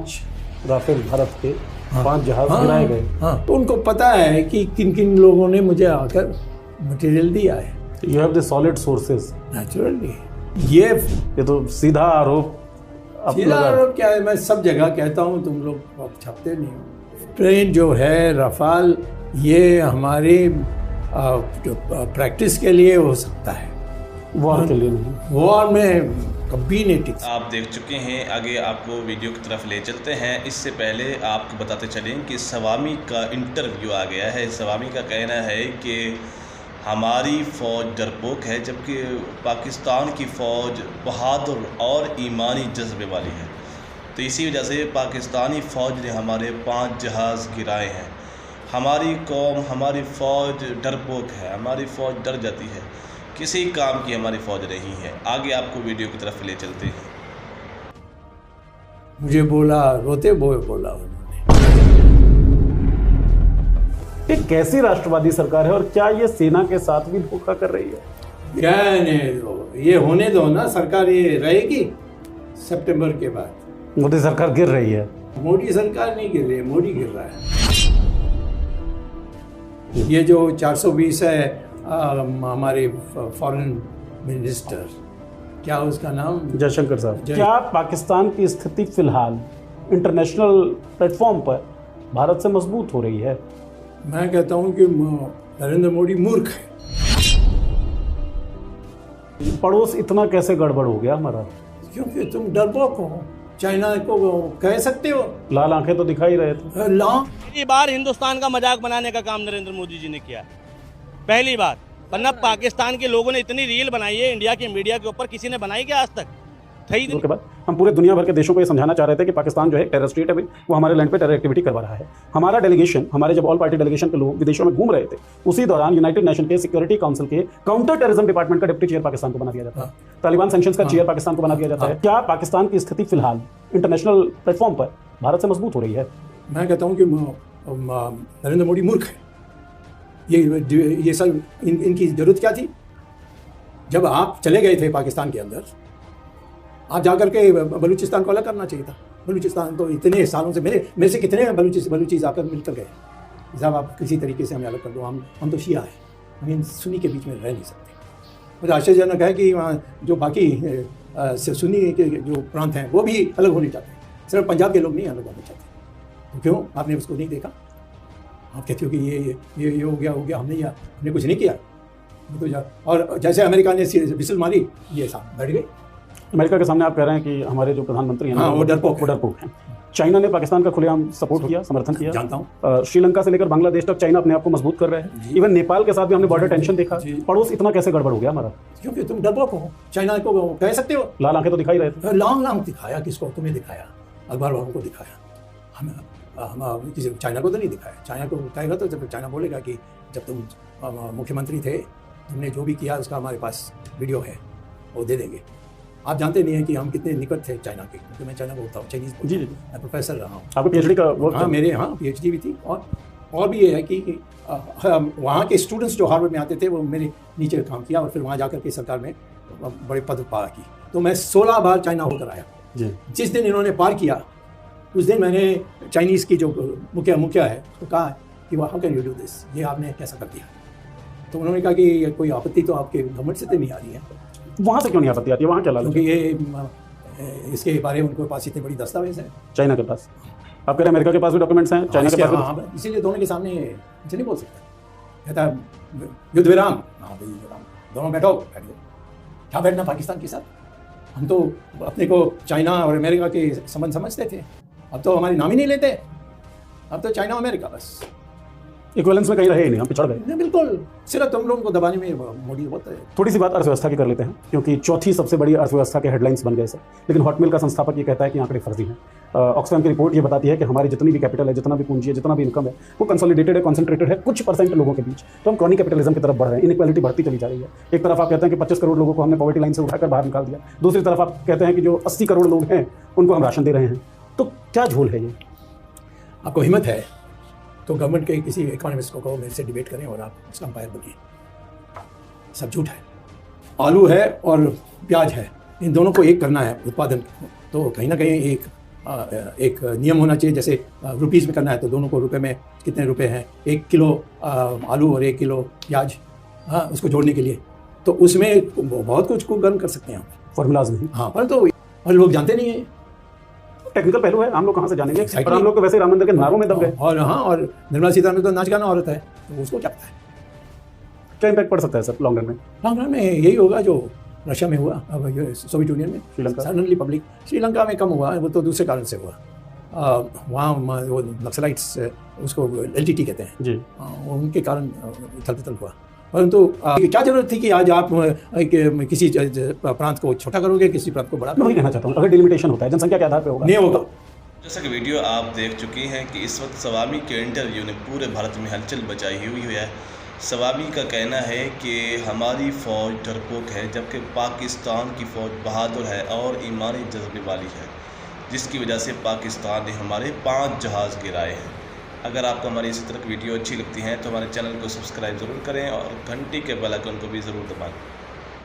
5 Rafale Bharat के 5 जहाज गिराए गए। तो उनको पता है कि किन किन लोगों ने मुझे आकर मटेरियल दिया है। You have the solid sources. Naturally ये तो सीधा आरोप क्या है, मैं सब जगह कहता हूँ, तुम लोग छपते नहीं हो। ट्रेन जो है रफाल, ये हमारी प्रैक्टिस के लिए हो सकता है, वॉर के लिए नहीं। वॉर में कभी नहीं टिक। आप देख चुके हैं, आगे आपको वीडियो की तरफ ले चलते हैं। इससे पहले आपको बताते चलें कि सवामी का इंटरव्यू आ गया है। सवामी का कहना है कि हमारी फ़ौज डरपोक है, जबकि पाकिस्तान की फ़ौज बहादुर और ईमानी जज्बे वाली है। तो इसी वजह से पाकिस्तानी फ़ौज ने हमारे 5 जहाज़ गिराए हैं। हमारी कौम, हमारी फ़ौज डरपोक है, हमारी फ़ौज डर जाती है, किसी काम की हमारी फ़ौज नहीं है। आगे आपको वीडियो की तरफ ले चलते हैं। मुझे बोला, रोते हुए बोला उन्होंने। ये कैसी राष्ट्रवादी सरकार है और क्या ये सेना के साथ भी धोखा कर रही है? रहने दो, ये होने दो ना। सरकार ये रहेगी सितंबर के बाद। मोदी सरकार गिर रही है। मोदी सरकार नहीं गिर रही है, मोदी गिर रहा है। ये जो 420 है, हमारे फॉरेन मिनिस्टर, क्या उसका नाम, जयशंकर साहब, क्या पाकिस्तान की स्थिति फिलहाल इंटरनेशनल प्लेटफॉर्म पर भारत से मजबूत हो रही है? मैं कहता हूं कि नरेंद्र मोदी मूर्ख है। पड़ोस इतना कैसे गड़बड़ हो गया हमारा? क्योंकि तुम डरपोक हो। चाइना को कह सकते हो, लाल आंखें तो दिखा ही रहे थे। पहली बार हिंदुस्तान का मजाक बनाने का काम नरेंद्र मोदी जी ने किया, पहली बार। वरना पाकिस्तान के लोगों ने इतनी रील बनाई है इंडिया के मीडिया के ऊपर, किसी ने बनाई क्या आज तक? के बाद हम पूरे दुनिया भर के देशों को ये समझाना चाह रहे थे कि पाकिस्तान जो है टेरर स्टेट है, वो हमारे लैंड पे टेरर एक्टिविटी करवा रहा है। हमारा डेलीगेशन, हमारे जब ऑल पार्टी डेलीगेशन के लोग विदेशों में घूम रहे थे, उसी दौरान यूनाइटेड नेशन के सिक्योरिटी काउंसिल के काउंटर टेररिज्म डिपार्टमेंट का डिप्टी चेयर पाकिस्तान को बना दिया जाता है। तालिबान सैंक्शंस का चेयर पाकिस्तान को बना दिया जाता है। क्या पाकिस्तान की स्थिति फिलहाल इंटरनेशनल प्लेटफॉर्म पर भारत से मजबूत हो रही है? मैं कहता हूँ कि नरेंद्र मोदी मूर्ख है। ये सब इनकी जरूरत क्या थी? जब आप चले गए थे पाकिस्तान के अंदर, आप जाकर के बलूचिस्तान को अलग करना चाहिए था। बलूचिस्तान तो इतने सालों से मेरे से कितने बलूची जाकर मिलकर गए, साहब आप किसी तरीके से हमें अलग कर दो, हम तो शिया है, हम इन सुन्नी के बीच में रह नहीं सकते। मुझे आश्चर्यजनक है कि वहाँ जो बाकी सुन्नी के जो प्रांत हैं वो भी अलग होने चाहते हैं, सिर्फ पंजाब के लोग नहीं अलग होने चाहते। तो क्यों आपने उसको नहीं देखा? आप कहते हो कि ये हो गया, हमने कुछ नहीं किया। तो और जैसे अमेरिका ने विसल मारी, ये साहब बैठ गए। अमेरिका के सामने आप कह रहे हैं कि हमारे जो प्रधानमंत्री हैं वो डरपोक हैं। चाइना ने पाकिस्तान का खुलेआम सपोर्ट किया, समर्थन किया। जानता हूँ। श्रीलंका से लेकर बांग्लादेश तक चाइना अपने आप को मजबूत कर रहे हैं। इवन नेपाल के साथ भी हमने बॉर्डर टेंशन देखा। पड़ोस इतना कैसे गड़बड़ हो गया हमारा? क्योंकि तुम डरपोक हो। चाइना को कह सकते हो, लाल आंखें तो दिखा ही रहे थे। लाल दिखाया किसको? तुम्हें दिखाया, अखबार वालों को दिखाया। हम किसी चाइना को तो नहीं दिखाया। चाइना को दिखाएगा तो जब चाइना बोलेगा कि जब तुम मुख्यमंत्री थे, तुमने जो भी किया उसका हमारे पास वीडियो है, वो दे देंगे। आप जानते नहीं हैं कि हम कितने निकट थे चाइना के, क्योंकि मैं चाइना बोलता हूँ, चाइनीज़। जी, मैं प्रोफेसर रहा हूँ। आपको पीएचडी का वर्क? हाँ, मेरे पीएचडी भी थी। और भी ये है कि वहाँ के स्टूडेंट्स जो हार्वर्ड में आते थे, वो मेरे नीचे काम किया और फिर वहाँ जाकर के सरकार में बड़े पद पा की। तो मैं 16 बार चाइना होकर आया जी। जिस दिन इन्होंने पार किया, उस दिन मैंने चाइनीज़ की जो मुखिया है उसको कहा कि how can you do this, ये आपने कैसा कर दिया? तो उन्होंने कहा कि कोई आपत्ति तो आपके गवर्नमेंट से तो नहीं आ रही है। वहाँ से क्यों नहीं आपत्ति आती है? वहाँ क्या लालच? क्योंकि ये इसके बारे में उनके पास इतनी बड़ी दस्तावेज है। चाइना के पास? आप कह रहे हैं अमेरिका के पास भी डॉक्यूमेंट्स हैं, चाइना के पास? हाँ, इसीलिए दोनों के सामने मुझे नहीं बोल सकता। कहता है युद्ध विराम, हाँ भाई विराम, दोनों बैठ गए। क्या बैठना पाकिस्तान के साथ? हम तो अपने को चाइना और अमेरिका के संबंध समझते थे, अब तो हमारे नाम ही नहीं लेते। अब तो चाइना अमेरिका बस इक्विवेलेंस में कहीं रहे ही नहीं, हम पिछड़ गए। नहीं, बिल्कुल, सिर्फ तुम लोगों को दबाने में मोदी बहुत है। थोड़ी सी बात अर्थव्यवस्था की कर लेते हैं, क्योंकि चौथी सबसे बड़ी अर्थव्यवस्था के हेडलाइंस बन गए सर। लेकिन हॉटमेल का संस्थापक ये कहता है कि आंकड़े फर्जी हैं। ऑक्सफैम की रिपोर्ट ये बताती है कि हमारी जितनी भी कैपिटल है, जितना भी पूंजी है, जितना भी इनकम है, वो कंसोलिडेटेड है, कॉन्सेंट्रेटेड है कुछ परसेंट लोगों के बीच। तो हम क्रॉनिक कैपिटलिज्म की तरफ बढ़ रहे हैं, इनइक्वालिटी बढ़ती चली जा रही है। एक तरफ आप कहते हैं कि 25 करोड़ लोगों को हमने पॉवर्टी लाइन से उठाकर बाहर निकाल दिया, दूसरी तरफ आप कहते हैं कि जो 80 करोड़ लोग हैं उनको हम राशन दे रहे हैं। तो क्या झोल है ये? आपको हिम्मत है तो गवर्नमेंट के किसी इकोनॉमिस्ट को कहो मेरे से डिबेट करें और आप उसका अंपायर बनिए। सब झूठ है। आलू है और प्याज है, इन दोनों को एक करना है उत्पादन, तो कहीं ना कहीं एक एक नियम होना चाहिए, जैसे रुपीज़ में करना है तो दोनों को रुपए में कितने रुपए हैं, 1 किलो आलू और 1 किलो प्याज, हाँ, उसको जोड़ने के लिए, तो उसमें बहुत कुछ को गर्म कर सकते हैं हम, फॉर्मूलाज नहीं, हाँ, परंतु और लोग जानते नहीं हैं। टेक्निकल पहलू है, हम लोग कहाँ से जानेंगे। Exactly. और हम लोग तो वैसे राम मंदिर के नारों में दब गए। और हाँ, और निर्मला सीतारमण तो नाच गाना औरत है, तो उसको क्या पता है। क्या इम्पैक्ट पड़ सकता है सर लॉन्ग रन में? लॉन्ग रन में यही होगा जो रशिया में हुआ, अब सोवियत यूनियन में, श्रीलंका? सडनली पब्लिक, श्रीलंका में कम हुआ, वो तो दूसरे कारण से हुआ। वहाँ वो नक्सलाइट्स, उसको LTT कहते हैं जी, उनके कारण उथल पुथल हुआ। परंतु क्या जरूरत थी कि आज आप किसी प्रांत को छोटा करोगे, किसी प्रांत को बड़ा मैं वही करोगे? कहना चाहता हूँ, अगर डिलिमिटेशन होता है जनसंख्या के आधार पर होगा, नहीं होगा। जैसा कि वीडियो आप देख चुकी हैं कि इस वक्त स्वामी के इंटरव्यू ने पूरे भारत में हलचल मचाई हुई है। स्वामी का कहना है कि हमारी फ़ौज डरपोक है, जबकि पाकिस्तान की फ़ौज बहादुर है और ईमानी जज्बे वाली है, जिसकी वजह से पाकिस्तान ने हमारे 5 जहाज़ गिराए हैं। अगर आपको हमारी इसी तरह की वीडियो अच्छी लगती हैं तो हमारे चैनल को सब्सक्राइब ज़रूर करें और घंटी के बेल आइकन को भी ज़रूर दबाएं।